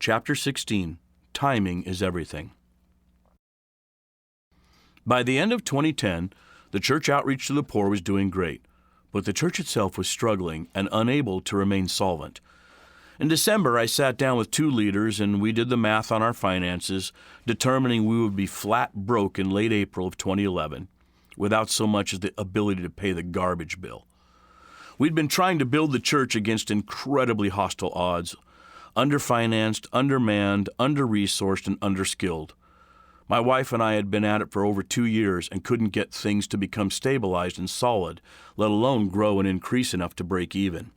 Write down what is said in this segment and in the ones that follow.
Chapter 16, Timing is Everything. By the end of 2010, the church outreach to the poor was doing great, but the church itself was struggling and unable to remain solvent. In December, I sat down with 2 leaders and we did the math on our finances, determining we would be flat broke in late April of 2011, without so much as the ability to pay the garbage bill. We'd been trying to build the church against incredibly hostile odds, underfinanced, undermanned, under-resourced, and underskilled. My wife and I had been at it for over 2 years and couldn't get things to become stabilized and solid, let alone grow and increase enough to break even.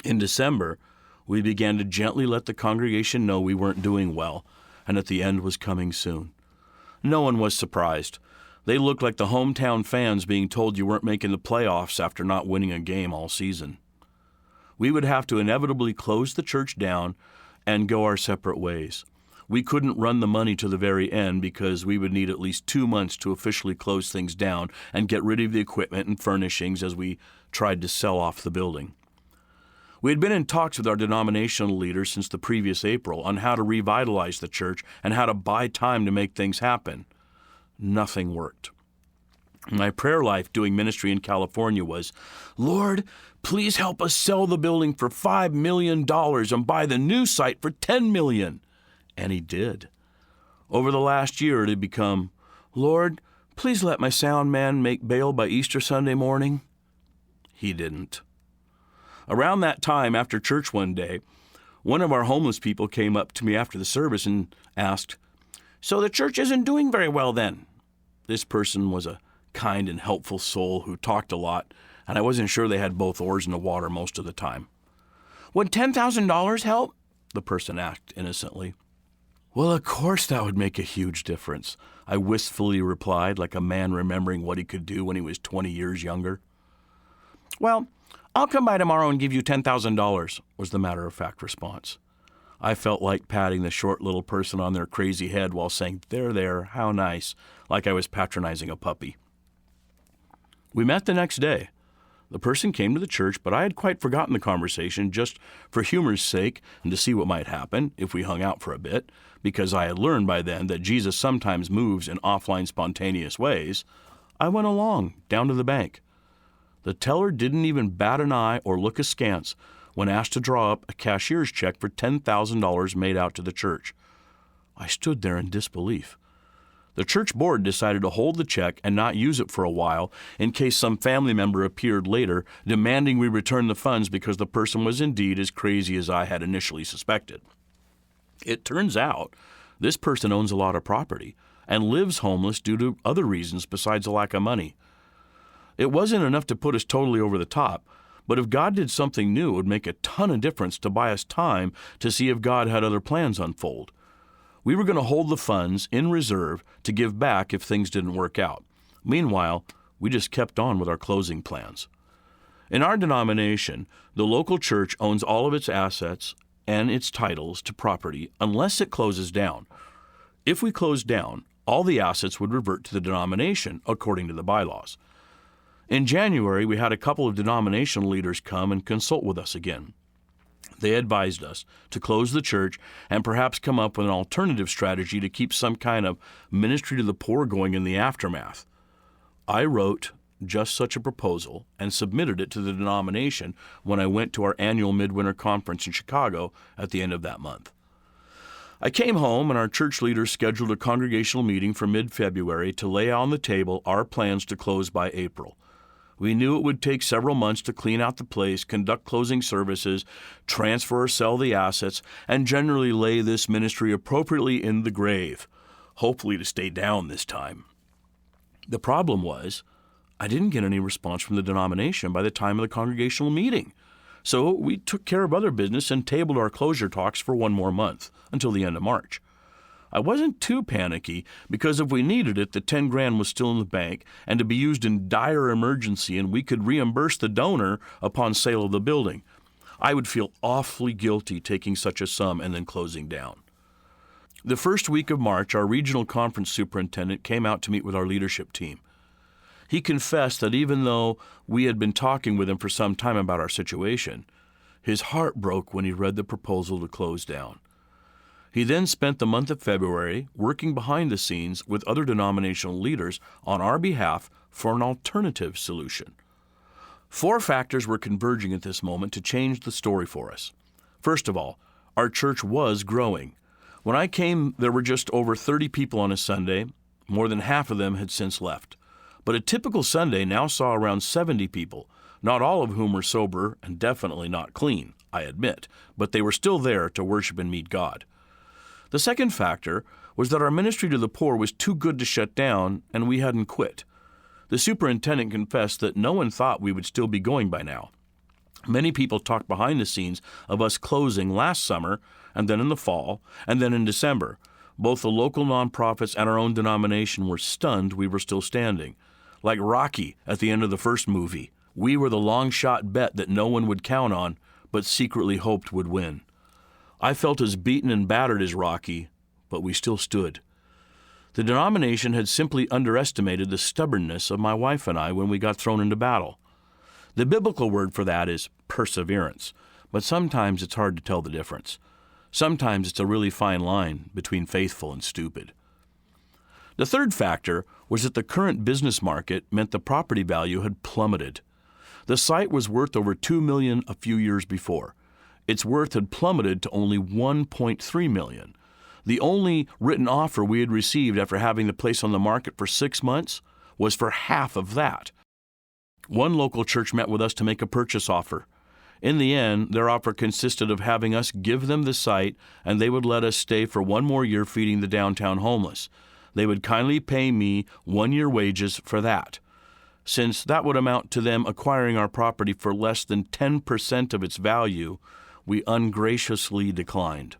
In December, we began to gently let the congregation know we weren't doing well and that the end was coming soon. No one was surprised. They looked like the hometown fans being told you weren't making the playoffs after not winning a game all season. We would have to inevitably close the church down and go our separate ways. We couldn't run the money to the very end because we would need at least 2 months to officially close things down and get rid of the equipment and furnishings as we tried to sell off the building. We had been in talks with our denominational leaders since the previous April on how to revitalize the church and how to buy time to make things happen. Nothing worked. My prayer life doing ministry in California was, Lord, please help us sell the building for $5 million and buy the new site for $10 million. And he did. Over the last year, it had become, Lord, please let my sound man make bail by Easter Sunday morning. He didn't. Around that time, after church one day, one of our homeless people came up to me after the service and asked, So the church isn't doing very well then? This person was a kind and helpful soul who talked a lot, and I wasn't sure they had both oars in the water most of the time. Would $10,000 help? The person asked innocently. Well, of course that would make a huge difference, I wistfully replied, like a man remembering what he could do when he was 20 years younger. Well, I'll come by tomorrow and give you $10,000, was the matter-of-fact response. I felt like patting the short little person on their crazy head while saying, there, how nice, like I was patronizing a puppy. We met the next day. The person came to the church, but I had quite forgotten the conversation just for humor's sake and to see what might happen if we hung out for a bit, because I had learned by then that Jesus sometimes moves in offline spontaneous ways. I went along, down to the bank. The teller didn't even bat an eye or look askance when asked to draw up a cashier's check for $10,000 made out to the church. I stood there in disbelief. The church board decided to hold the check and not use it for a while in case some family member appeared later demanding we return the funds because the person was indeed as crazy as I had initially suspected. It turns out this person owns a lot of property and lives homeless due to other reasons besides a lack of money. It wasn't enough to put us totally over the top, but if God did something new, it would make a ton of difference to buy us time to see if God had other plans unfold. We were going to hold the funds in reserve to give back if things didn't work out. Meanwhile, we just kept on with our closing plans. In our denomination, the local church owns all of its assets and its titles to property unless it closes down. If we closed down, all the assets would revert to the denomination according to the bylaws. In January, we had a couple of denominational leaders come and consult with us again. They advised us to close the church and perhaps come up with an alternative strategy to keep some kind of ministry to the poor going in the aftermath. I wrote just such a proposal and submitted it to the denomination when I went to our annual midwinter conference in Chicago at the end of that month. I came home and our church leaders scheduled a congregational meeting for mid-February to lay on the table our plans to close by April. We knew it would take several months to clean out the place, conduct closing services, transfer or sell the assets, and generally lay this ministry appropriately in the grave, hopefully to stay down this time. The problem was, I didn't get any response from the denomination by the time of the congregational meeting. So we took care of other business and tabled our closure talks for 1 more month, until the end of March. I wasn't too panicky because if we needed it, the $10,000 was still in the bank and to be used in dire emergency, and we could reimburse the donor upon sale of the building. I would feel awfully guilty taking such a sum and then closing down. The first week of March, our regional conference superintendent came out to meet with our leadership team. He confessed that even though we had been talking with him for some time about our situation, his heart broke when he read the proposal to close down. He then spent the month of February working behind the scenes with other denominational leaders on our behalf for an alternative solution. 4 factors were converging at this moment to change the story for us. First of all, our church was growing. When I came, there were just over 30 people on a Sunday. More than half of them had since left. But a typical Sunday now saw around 70 people, not all of whom were sober and definitely not clean, I admit, but they were still there to worship and meet God. The second factor was that our ministry to the poor was too good to shut down, and we hadn't quit. The superintendent confessed that no one thought we would still be going by now. Many people talked behind the scenes of us closing last summer, and then in the fall, and then in December. Both the local nonprofits and our own denomination were stunned we were still standing. Like Rocky at the end of the first movie, we were the long-shot bet that no one would count on, but secretly hoped would win. I felt as beaten and battered as Rocky, but we still stood. The denomination had simply underestimated the stubbornness of my wife and I when we got thrown into battle. The biblical word for that is perseverance, but sometimes it's hard to tell the difference. Sometimes it's a really fine line between faithful and stupid. The third factor was that the current business market meant the property value had plummeted. The site was worth over $2 million a few years before. Its worth had plummeted to only $1.3 million. The only written offer we had received after having the place on the market for 6 months was for half of that. One local church met with us to make a purchase offer. In the end, their offer consisted of having us give them the site, and they would let us stay for 1 more year feeding the downtown homeless. They would kindly pay me 1 year wages for that. Since that would amount to them acquiring our property for less than 10% of its value, we ungraciously declined.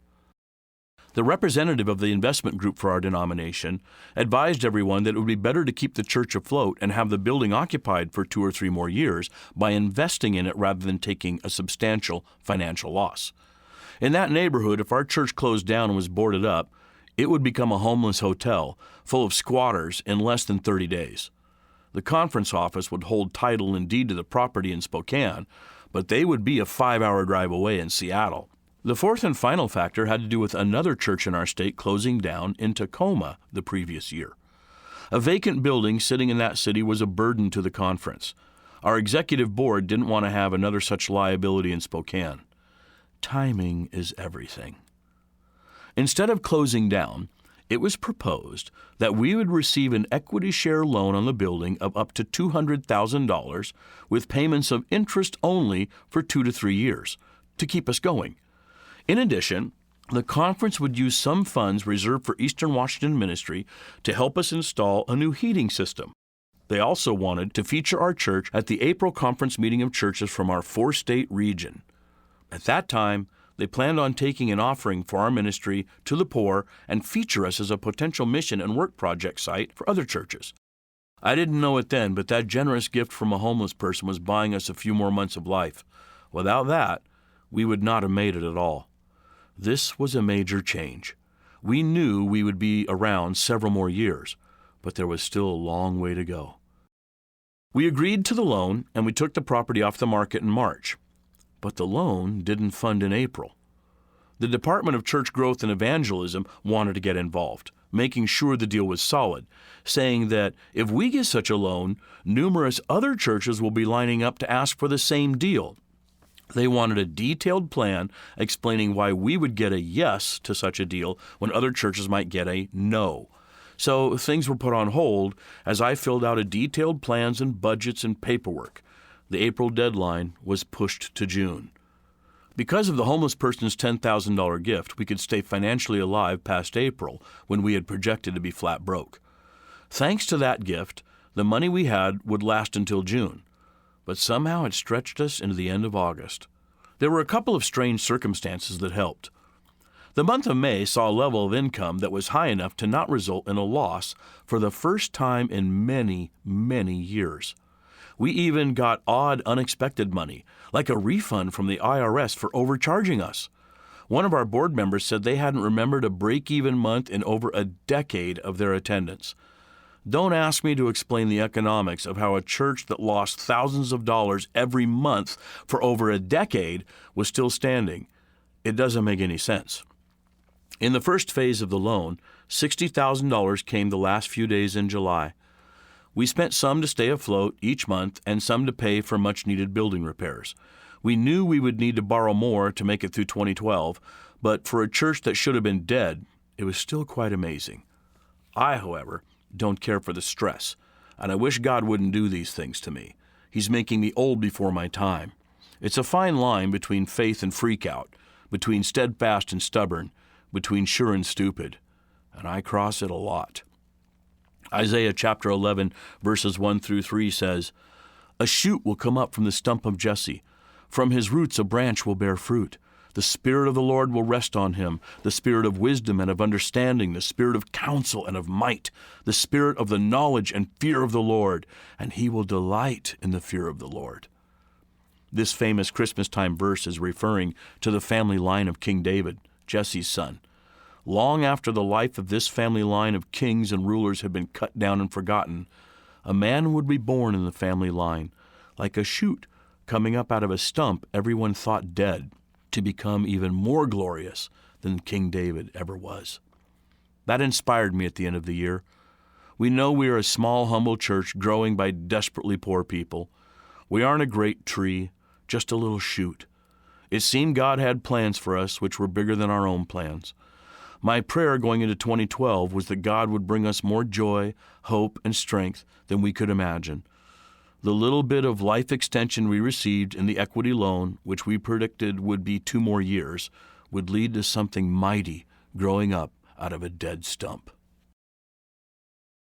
The representative of the investment group for our denomination advised everyone that it would be better to keep the church afloat and have the building occupied for 2 or 3 more years by investing in it rather than taking a substantial financial loss. In that neighborhood, if our church closed down and was boarded up, it would become a homeless hotel full of squatters in less than 30 days. The conference office would hold title and deed to the property in Spokane, but they would be a 5-hour drive away in Seattle. The fourth and final factor had to do with another church in our state closing down in Tacoma the previous year. A vacant building sitting in that city was a burden to the conference. Our executive board didn't want to have another such liability in Spokane. Timing is everything. Instead of closing down, it was proposed that we would receive an equity share loan on the building of up to $200,000 with payments of interest only for 2 to 3 years to keep us going. In addition, the conference would use some funds reserved for Eastern Washington Ministry to help us install a new heating system. They also wanted to feature our church at the April conference meeting of churches from our 4-state region. At that time, they planned on taking an offering for our ministry to the poor and feature us as a potential mission and work project site for other churches. I didn't know it then, but that generous gift from a homeless person was buying us a few more months of life. Without that, we would not have made it at all. This was a major change. We knew we would be around several more years, but there was still a long way to go. We agreed to the loan, and we took the property off the market in March. But the loan didn't fund in April. The Department of Church Growth and Evangelism wanted to get involved, making sure the deal was solid, saying that if we get such a loan, numerous other churches will be lining up to ask for the same deal. They wanted a detailed plan explaining why we would get a yes to such a deal when other churches might get a no. So things were put on hold as I filled out a detailed plans and budgets and paperwork. The April deadline was pushed to June. Because of the homeless person's $10,000 gift, we could stay financially alive past April when we had projected to be flat broke. Thanks to that gift, the money we had would last until June. But somehow it stretched us into the end of August. There were a couple of strange circumstances that helped. The month of May saw a level of income that was high enough to not result in a loss for the first time in many, many years. We even got odd, unexpected money, like a refund from the IRS for overcharging us. One of our board members said they hadn't remembered a break-even month in over a decade of their attendance. Don't ask me to explain the economics of how a church that lost thousands of dollars every month for over a decade was still standing. It doesn't make any sense. In the first phase of the loan, $60,000 came the last few days in July. We spent some to stay afloat each month and some to pay for much-needed building repairs. We knew we would need to borrow more to make it through 2012, but for a church that should have been dead, it was still quite amazing. I, however, don't care for the stress, and I wish God wouldn't do these things to me. He's making me old before my time. It's a fine line between faith and freak-out, between steadfast and stubborn, between sure and stupid, and I cross it a lot. Isaiah chapter 11, verses 1 through 3 says, "A shoot will come up from the stump of Jesse. From his roots a branch will bear fruit. The Spirit of the Lord will rest on him, the Spirit of wisdom and of understanding, the Spirit of counsel and of might, the Spirit of the knowledge and fear of the Lord, and he will delight in the fear of the Lord." This famous Christmas time verse is referring to the family line of King David, Jesse's son. Long after the life of this family line of kings and rulers had been cut down and forgotten, a man would be born in the family line, like a shoot coming up out of a stump everyone thought dead, to become even more glorious than King David ever was. That inspired me at the end of the year. We know we are a small, humble church growing by desperately poor people. We aren't a great tree, just a little shoot. It seemed God had plans for us which were bigger than our own plans. My prayer going into 2012 was that God would bring us more joy, hope, and strength than we could imagine. The little bit of life extension we received in the equity loan, which we predicted would be 2 more years, would lead to something mighty growing up out of a dead stump.